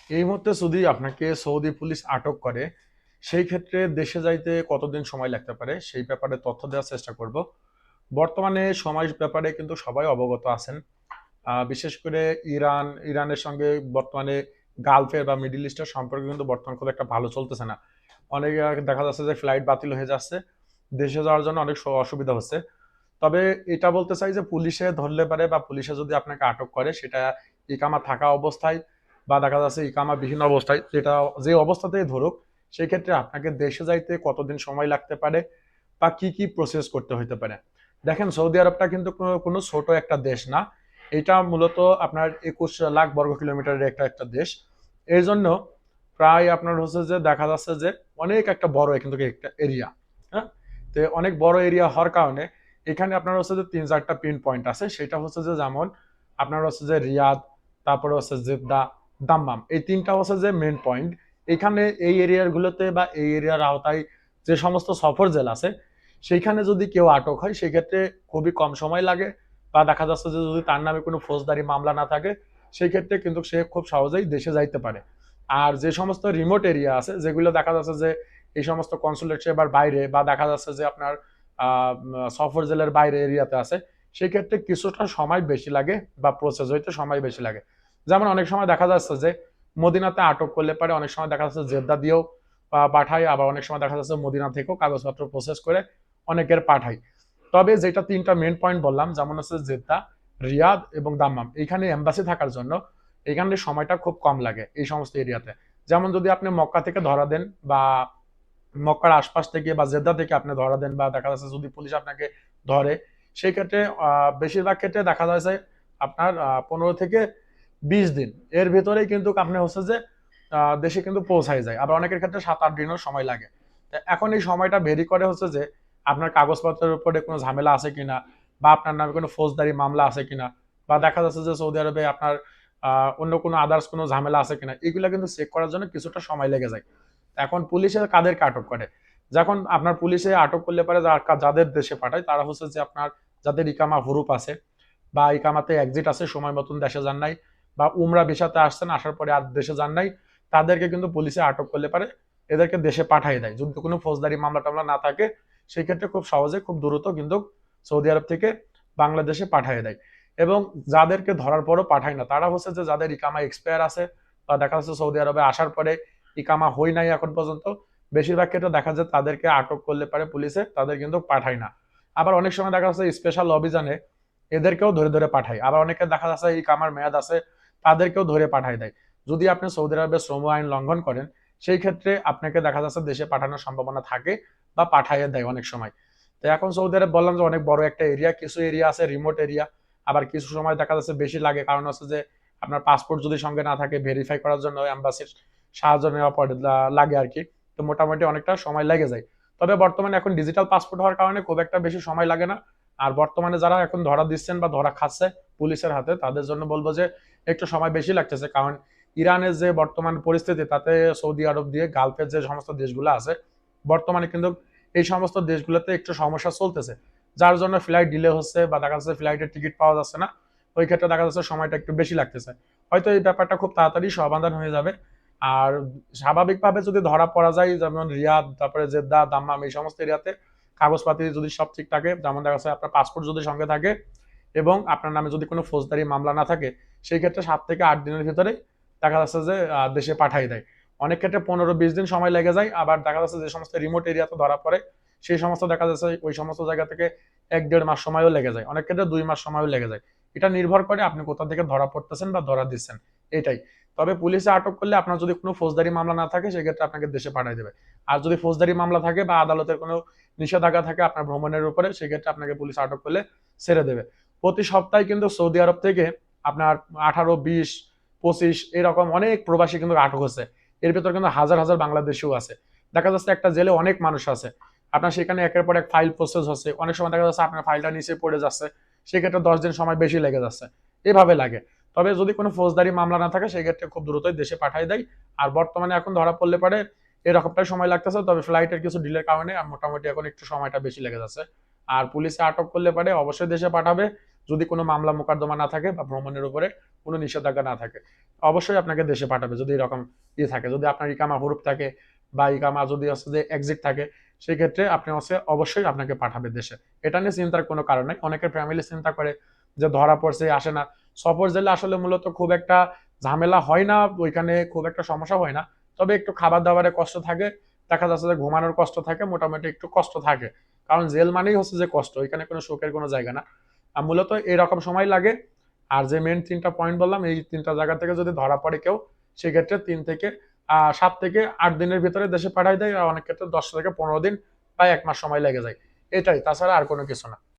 এই মুহূর্তে যদি আপনাকে সৌদি পুলিশ আটক করে, সেই ক্ষেত্রে দেশে যাইতে কতদিন সময় লাগতে পারে সেই ব্যাপারে তথ্য দেওয়ার চেষ্টা করব। বর্তমানে সময় ব্যাপারে কিন্তু সবাই অবগত আছেন। বিশেষ করে ইরানের সঙ্গে বর্তমানে গালফের বা মিডল ইস্টের সম্পর্ক কিন্তু বর্তমান খুব একটা ভালো চলতেছে না। অনেক দেখা যাচ্ছে যে ফ্লাইট বাতিল হয়ে যাচ্ছে, দেশে যাওয়ার জন্য অনেক অসুবিধা হচ্ছে। তবে এটা বলতে চাই যে পুলিশে ধরলে পারে বা পুলিশে যদি আপনাকে আটক করে, সেটা ইকামা থাকা অবস্থায় বা দেখা যাচ্ছে ইকামা বিহীন অবস্থায়, যেটা যে অবস্থাতেই ধরুক, সেই ক্ষেত্রে আপনাকে দেশে যাইতে কতদিন সময় লাগতে পারে বা কি কি প্রসেস করতে হইতে পারে। দেখেন, সৌদি আরবটা কিন্তু কোনো ছোট একটা দেশ না। এটা মূলত আপনার 21 লাখ বর্গ কিলোমিটারের একটা একটা দেশ। এই জন্য প্রায় আপনার হচ্ছে যে দেখা যাচ্ছে যে অনেক একটা বড় কিন্তু একটা এরিয়া। হ্যাঁ, তো অনেক বড় এরিয়া হওয়ার কারণে এখানে আপনার হচ্ছে যে 3-4টা পিন পয়েন্ট আছে। সেটা হচ্ছে যে যেমন আপনার হচ্ছে যে রিয়াদ, তারপরে হচ্ছে জেদ্দা, দাম্মাম, এই তিনটা হচ্ছে যে মেন পয়েন্ট। এখানে এই এরিয়াগুলোতে বা এই এরিয়ার আওতায় যে সমস্ত সফর জেলা আছে, সেইখানে যদি কেউ আটক হয় সেক্ষেত্রে খুবই কম সময় লাগে। বা দেখা যাচ্ছে যে যদি তার নামে কোনো ফৌজদারি মামলা না থাকে, সেই ক্ষেত্রে কিন্তু সে খুব সহজেই দেশে যাইতে পারে। আর যে সমস্ত রিমোট এরিয়া আছে, যেগুলো দেখা যাচ্ছে যে এই সমস্ত কনসুলেট সেবার বাইরে বা দেখা যাচ্ছে যে আপনার সফর জেলার বাইরে এরিয়াতে আছে, সেই ক্ষেত্রে কিছুটা সময় বেশি লাগে বা প্রসেস হইতে সময় বেশি লাগে। যেমন অনেক সময় দেখা যাচ্ছে যে মদিনাতে আটক করলে পারে, অনেক সময় দেখা যাচ্ছে জেদ্দা দিয়েও পাঠায়, আবার অনেক সময় দেখা যাচ্ছে মদিনা থেকেও কাগজপত্র প্রসেস করে অনেকের পাঠায়। তবে যেটা তিনটা মেন পয়েন্ট বললাম, যেমন হচ্ছে জেদ্দা, রিয়াদ এবং দাম্মাম, এইখানে এম্বাসি থাকার জন্য এখানে সময়টা খুব কম লাগে এই সমস্ত এরিয়াতে। যেমন যদি আপনি মক্কা থেকে ধরা দেন বা মক্কার আশপাশ থেকে বা জেদ্দা থেকে আপনি ধরা দেন, বা দেখা যাচ্ছে যদি পুলিশ আপনাকে ধরে, সেই ক্ষেত্রে বেশিরভাগ ক্ষেত্রে দেখা যাচ্ছে আপনার 15 থেকে 20 দিন এর ভেতরেই কিন্তু আপনি হচ্ছে যে দেশে কিন্তু পৌঁছায় যায়। আবার অনেকের ক্ষেত্রে 7-8 দিনও সময় লাগে। এখন এই সময়টা ভেরি করে হচ্ছে যে আপনার কাগজপত্রের উপরে কোনো ঝামেলা আছে কিনা, বা আপনার নামে কোনো ফৌজদারি মামলা আছে কিনা, বা দেখা যাচ্ছে যে সৌদি আরবে আপনার অন্য কোনো আদার্স কোনো ঝামেলা আছে কিনা, এগুলো কিন্তু চেক করার জন্য কিছুটা সময় লেগে যায়। এখন পুলিশে কাদেরকে আটক করে, যখন আপনার পুলিশে আটক করলে পারে যাদের দেশে পাঠায়, তারা হচ্ছে যে আপনার যাদের ইকামা হুরুপ আছে বা ইকামাতে এক্সিট আছে, সময় মতন দেশে যান নাই, বা উমরা ভিসাতে আসছেন, আসার পরে আর দেশে যান নাই, তাদেরকে কিন্তু পুলিশে আটক করলে পারে এদেরকে দেশে পাঠিয়ে দেয়। যদি কোনো ফৌজদারি মামলা টামলা না থাকে, সেই ক্ষেত্রে খুব সহজে খুব দ্রুত কিন্তু সৌদি আরব থেকে বাংলাদেশে পাঠিয়ে দেয়। এবং যাদেরকে ধরার পরও পাঠায় না, তারা হচ্ছে যে যাদের ইকামা এক্সপায়ার আছে বা দেখা যাচ্ছে সৌদি আরবে আসার পরে ইকামা হই নাই এখন পর্যন্ত, বেশিরভাগ ক্ষেত্রে দেখা যায় তাদেরকে আটক করলে পারে পুলিশে, তাদের কিন্তু পাঠায় না। আবার অনেক সময় দেখা যাচ্ছে স্পেশাল অভিযানে এদেরকেও ধরে ধরে পাঠায়। আবার অনেকে দেখা যাচ্ছে ইকামার মেয়াদ আছে, তাদেরকেও ধরে পাঠায় দেয়। যদি আপনি সৌদি আরবের শ্রম আইন লঙ্ঘন করেন, সেই ক্ষেত্রে আপনাকে দেখা যাচ্ছে দেশে পাঠানোর সম্ভাবনা থাকে বা পাঠাইয়ে দেয় অনেক সময়। তো এখন সৌদি আরব বললাম যে অনেক বড় একটা এরিয়া, কিছু এরিয়া আছে রিমোট এরিয়া, আবার কিছু সময় দেখা যাচ্ছে বেশি লাগে, কারণ হচ্ছে যে আপনার পাসপোর্ট যদি সঙ্গে না থাকে, ভেরিফাই করার জন্য এম্বাসির সাহায্য নেওয়া পড়ে লাগে আর কি। তো মোটামুটি অনেকটা সময় লেগে যায়। তবে বর্তমানে এখন ডিজিটাল পাসপোর্ট হওয়ার কারণে খুব একটা বেশি সময় লাগে না। আর বর্তমানে যারা এখন ধরা দিচ্ছেন বা ধরা খাচ্ছে পুলিশের হাতে, তাদের জন্য বলবো যে একটু সময় বেশি লাগতেছে, কারণ ইরানের যে বর্তমান পরিস্থিতি, তাতে সৌদি আরব দিয়ে গালফের যে সমস্ত দেশগুলো আছে, বর্তমানে কিন্তু এই সমস্ত দেশগুলোতে একটু সমস্যা চলতেছে, যার জন্য ফ্লাইট ডিলে হচ্ছে বা দেখা যাচ্ছে ফ্লাইটের টিকিট পাওয়া যাচ্ছে না। ওই ক্ষেত্রে দেখা যাচ্ছে সময়টা একটু বেশি লাগতেছে। হয়তো এই ব্যাপারটা খুব তাড়াতাড়ি সমাধান হয়ে যাবে। আর স্বাভাবিকভাবে যদি ধরা পড়া যায়, যেমন রিয়াদ, তারপরে জেদ্দা, দাম্মাম, এই সমস্ত এরিয়াতে কাগজপাতি যদি সব ঠিক থাকে, যেমন দেখা যাচ্ছে আপনার পাসপোর্ট যদি সঙ্গে থাকে এবং আপনার নামে যদি কোনো ফৌজদারি মামলা না থাকে, সেই ক্ষেত্রে 7 থেকে 8 দিনের ভিতরে দেখা যাচ্ছে যে দেশে পাঠিয়ে দেয়। অনেক ক্ষেত্রে 15-20 দিন সময় লেগে যায়। আবার দেখা যাচ্ছে যে সমস্ত রিমোট এরিয়াতে ধরা পড়ে, সেই সমস্ত দেখা যাচ্ছে ওই সমস্ত জায়গা থেকে 1-1.5 মাস সময়ও লেগে যায়, অনেক ক্ষেত্রে 2 মাস সময়ও লেগে যায়। এটা নির্ভর করে আপনি কোথা থেকে ধরা পড়তেছেন বা ধরা দিচ্ছেন, এটাই। তবে পুলিশে আটক করলে আপনার যদি কোনো ফৌজদারি মামলা না থাকে, সেক্ষেত্রে আপনাকে দেশে পাঠিয়ে দেবে। আর যদি ফৌজদারি মামলা থাকে বা আদালতের কোনো নিষেধাজ্ঞা থাকে আপনার ভ্রমণের উপরে, সেক্ষেত্রে আপনাকে পুলিশ আটক করলে ছেড়ে দেবে। প্রতি সপ্তাহে কিন্তু সৌদি আরব থেকে আপনার 18, 20, 25 এরকম অনেক প্রবাসী কিন্তু আটক হচ্ছে। এর ভিতর কিন্তু হাজার হাজার বাংলাদেশিও আছে। দেখা যাচ্ছে একটা জেলে অনেক মানুষ আছে, আপনার সেখানে একের পর এক ফাইল প্রসেস হচ্ছে, অনেক সময় দেখা যাচ্ছে আপনার ফাইলটা নিচে পড়ে যাচ্ছে, সেক্ষেত্রে 10 দিন সময় বেশি লেগে যাচ্ছে, এভাবে লাগে। তবে যদি কোনো ফৌজদারি মামলা না থাকে, সেক্ষেত্রে খুব দ্রুতই দেশে পাঠিয়ে দেয়। আর বর্তমানে এখন ধরা পড়লে পারে এরকমটাই সময় লাগতেছে, তবে ফ্লাইটের কিছু ডিলের কারণে মোটামুটি এখন একটু সময়টা বেশি লেগে যাচ্ছে। আর পুলিশে আটক করলে পারে অবশ্যই দেশে পাঠাবে, যদি কোনো মামলা মোকদ্দমা না থাকে বা ভ্রমণের উপরে কোনো নিষেধাজ্ঞা না থাকে, অবশ্যই আপনাকে দেশে পাঠাবে। যদি এরকম ইয়ে থাকে, যদি আপনার ইকামা হরুপ থাকে বা ইকামা যদি হচ্ছে যে এক্সিট থাকে, সেই ক্ষেত্রে আপনি হচ্ছে অবশ্যই আপনাকে পাঠাবে দেশে। এটা নিয়ে চিন্তার কোনো কারণ নেই। অনেকের ফ্যামিলি চিন্তা করে যে ধরা পড়ছে আসে না। সফর জেলে আসলে মূলত খুব একটা ঝামেলা হয় না, ওইখানে খুব একটা সমস্যা হয় না। তবে একটু খাবার দাবারের কষ্ট থাকে, দেখা যাচ্ছে যে ঘুমানোর কষ্ট থাকে, মোটামুটি একটু কষ্ট থাকে। কারণ জেল মানেই হচ্ছে যে কষ্ট, ওইখানে কোনো সুখের কোনো জায়গা না। আর মূলত এরকম সময় লাগে। আর যে মেন 3টা পয়েন্ট বললাম, এই 3টা জায়গা থেকে যদি ধরা পড়ে কেউ, সেক্ষেত্রে 7 থেকে 8 দিনের ভিতরে দেশে পাঠাই দেয়। আর অনেক ক্ষেত্রে 10 থেকে 15 দিন বা 1 মাস সময় লেগে যায়। এটাই, তাছাড়া আর কোনো কিছু না।